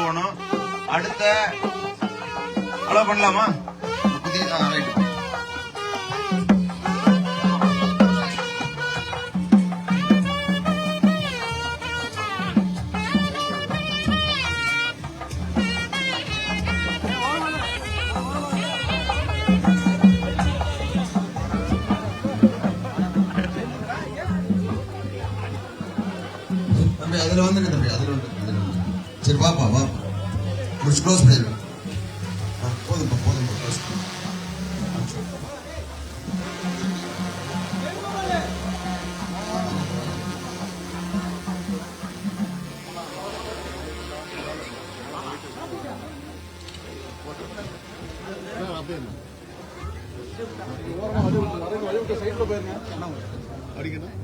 போகணும். அடுத்த அலோ பண்ணலாமா? புதிய ரைட். அதுல வந்து தம்பி அதுல வந்து சரி வாப்பா வா முடிச்சு க்ளோஸ் பண்ணிடுங்க. போதும் போதும் க்ளோஸ். சைட்ல போயிருங்க அடிக்கணும்.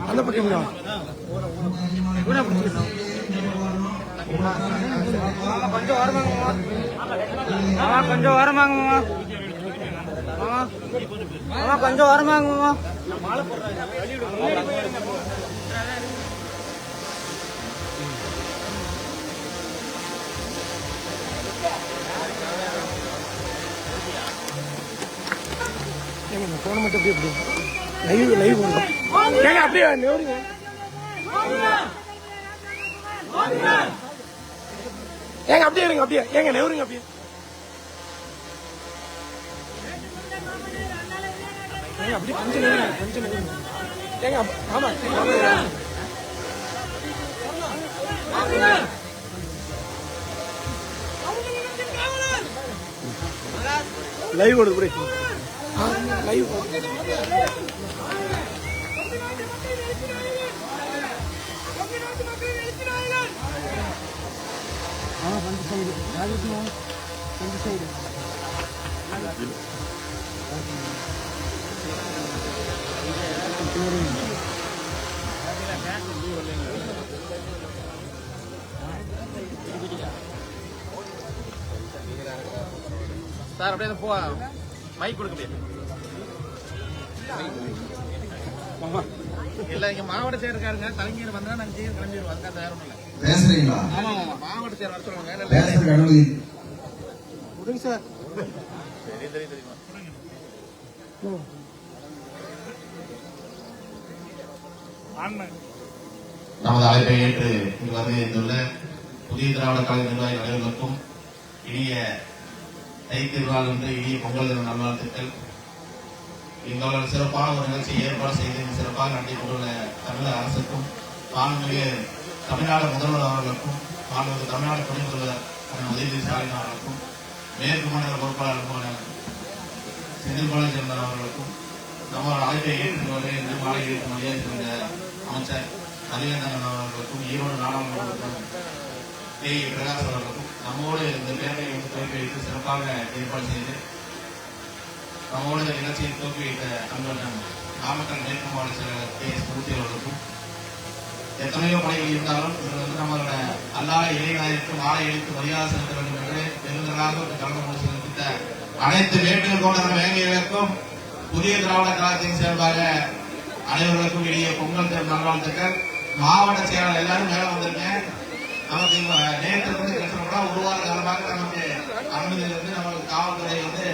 அந்த பக்கம் கொஞ்சம் வரமாங்க கொஞ்சம் வரமாங்க. போன மட்டும் எப்படி லைவ் பண்ணுறோம் ஏங்க அப்படியே நெவருங்க. ஏங்க அப்படியே இருங்க அப்படியே ஏங்க நெவருங்க அப்படியே அப்படி கொஞ்சம் நெவருங்க ஏங்க ஆமா லைவ் ஓடுது கூட லைவ் சார் அப்படியே போ மைக் கொடுக்க முடியாது இல்ல இங்க மாவட்ட செயலர் இருக்காருங்க. கலைஞர் வந்தா நாங்க செய்ய கிளம்பிடுவோம். அதுக்காக தயாரம் இல்லை. பேசுறீங்களா? ஆமா ஆமா மாவட்ட செயலர் வர சொல்லுவாங்க. கொடுங்க சார். தெரியுமா நமது அழைப்பை ஏற்று இங்கு வருகை இருந்துள்ள புதிய திராவிட கழக நிர்வாகி அனைவருக்கும் இனிய தை திருநாள் என்று இனிய பொங்கல் தின நல்வாழ்த்துக்கள். எங்களால் சிறப்பான ஒரு நிகழ்ச்சியை ஏற்பாடு செய்து சிறப்பாக நடத்தி கொண்டுள்ள தமிழக அரசுக்கும் மாண்புமிகு தமிழ்நாடு முதல்வர் அவர்களுக்கும் மாண்புமிகு தமிழ்நாடு துணை முதல்வர் உதயநிதி ஸ்டாலின் அவர்களுக்கும் மேற்கு மாநில பொறுப்பாளருமான செந்தில் பாலாஜி அவர்களுக்கும் நம்மளோட அழைப்பை ஏற்று வருகை மாலை ஏற்று மரியாதை செய்த அமைச்சர் அதிவேந்தன் அவர்களுக்கும் ஈரோடு நாடாளுமன்றத்திற்கும் கே பிரகாஷ் அவர்களுக்கும் நம்மோடு இந்த பேரணியை துவக்கி வைத்து சிறப்பாக ஏற்பாடு செய்து நம்மோடு இந்த நிகழ்ச்சியை துவக்கி வைத்த அன்பன் நாமக்கல் மேற்கு மாவட்ட செயலர் கே எஸ் மூர்த்தி அவர்களுக்கும் எத்தனையோ பணிகள் இருந்தாலும் இது வந்து நம்மளோட அல்லாத இளைஞருக்கு மாலை அளித்து மரியாதை செலுத்த வேண்டும் என்று பெருந்தராக கலந்து கொண்டு செலுத்த அனைத்து வேட்டுகள் கொண்ட வேங்கைகளுக்கும் புதிய திராவிட கழகத்தின் சார்பாக அனைவர்களுக்கும் இடையே பொங்கல் நல்வாழ்த்துக்கள். மாவட்ட செயலாளர் எல்லாரும் மேல வந்திருக்கேன். நமக்கு நேற்று வந்து கிட்டத்தட்ட ஒரு வார காலமாக நமக்கு அனுமதியிலிருந்து நமக்கு காவல்துறை வந்து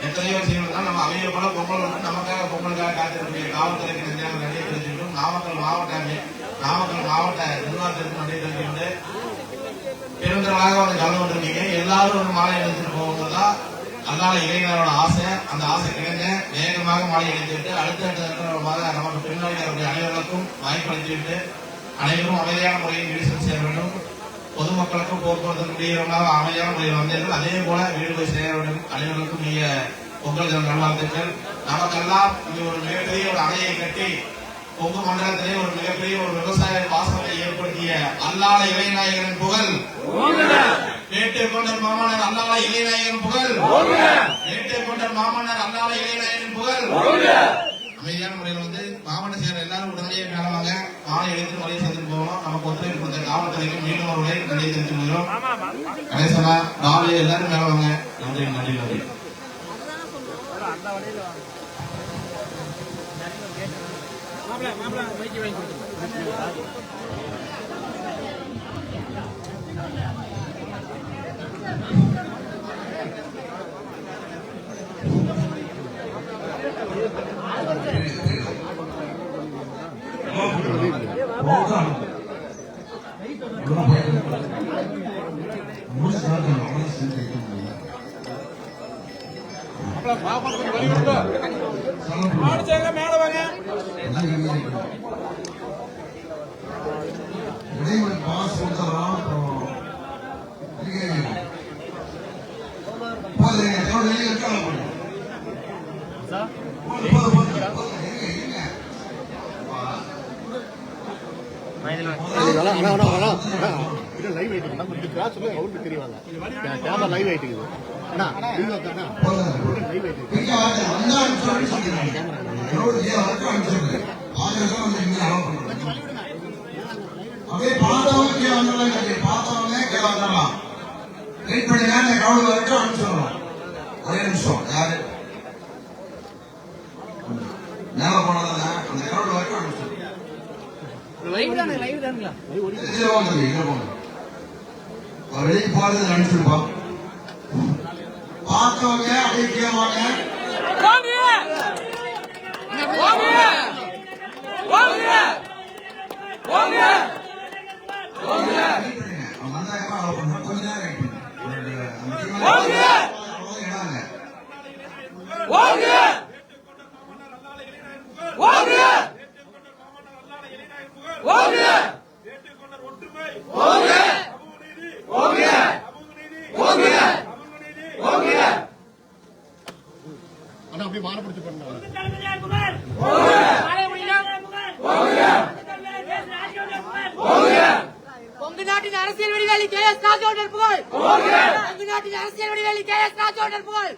எத்தனையோ விஷயங்கள் நம்ம அவைய போல பொங்கல் வந்து நமக்காக பொங்கலுக்காக காத்திருக்கிற காவல்துறைக்கு நன்றியை தெரிவிச்சுக்கிட்டோம். நாமக்கல் மாவட்ட நிர்வாகத்திற்கு நன்றி தெரிவிக்கிட்டு பெருந்தராக வந்து கலந்து கொண்டிருக்கீங்க. எல்லாரும் ஒரு மாலை எடுத்துட்டு போகும்போதுதான் அதனால இளைஞரோட ஆசை, அந்த ஆசை கிழங்க வேகமாக மாலை அணிந்துவிட்டு அடுத்த நமக்கு பின்னாடி அனைவருக்கும் வாய்ப்பு அளித்துவிட்டு அனைவரும் அமைதியான முறையில் வீடு சென்று சேர வேண்டும். பொதுமக்களுக்கும் போக்குவரத்து முடியவர்களாக அமைதியான முறையில் வந்தீர்கள். அதே போல வீடு போய் சேர வேண்டும். அனைவருக்கும் நீங்க பொங்கல் தின நல்வாழ்த்துக்கள். நமக்கெல்லாம் இங்க ஒரு மிகப்பெரிய ஒரு அணையை கட்டி கொங்கு மண்டலத்திலே ஒரு மிகப்பெரிய ஒரு விவசாய வாசனை ஏற்படுத்திய அல்லாத இளைநாயகனின் புகழ், வேட்டைக்கொண்டர் மாமன்னர் அல்லாத இளைநாயகன் புகழ், வேட்டைக்கொண்டர் மாமன்னர் அல்லாத இளைநாயகனின் புகழ். அமைதியான முறையில் வந்து மாவட்ட செயலர் எல்லாரும் உடனடியாக மேலவாங்க. மாலை எழுத்து முறையை சந்தித்து போகணும். நமக்கு ஒத்துழைப்பு கொடுத்த காவல்துறைக்கு மீண்டும் ஒரு முறை நன்றியை தெரிவித்துக் கொள்கிறோம். கணேசனா நாளை எல்லாரும் மேலவாங்க. நன்றி நன்றி நன்றி. மேல வாங்க. லைவ் ஆயிட்டு கொஞ்சம் கிராஸ் அவருக்கு தெரியவாங்க கேமரா லைவ் ஆயிட்டு அப்படியே பார்த்தவங்க கீழே வந்துடலாம். பார்த்தவங்க கீழே வந்துடலாம். வெயிட் பண்ணுங்க. அந்த கிரௌண்ட் வரைக்கும் அனுப்பிச்சிடணும். ஒரே நிமிஷம். யாரு மேல போனதாங்க அந்த கிரௌண்ட் வரைக்கும் அனுப்பிச்சிடணும். வெளியே போறது அனுப்பிச்சிருப்போம். பார்த்தவங்க அப்படியே கீழே வாங்க. அப்படியே மாலை பிடிச்சு பண்ணாங்க. கொங்கு நாட்டின் அரசியல் வடிவேலி கே.எஸ். ராஜோடர் புகழ். கொங்கு நாட்டின் அரசியல் வடிவேலி கே.எஸ். ராஜோடர் புகழ்.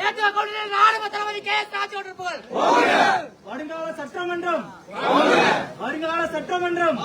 ஏற்றுக்கொண்ட ராணுவ தளபதி கே.எஸ். ராஜோடர் புகழ். வருங்கால சட்டமன்றம், வருங்கால சட்டமன்றம்.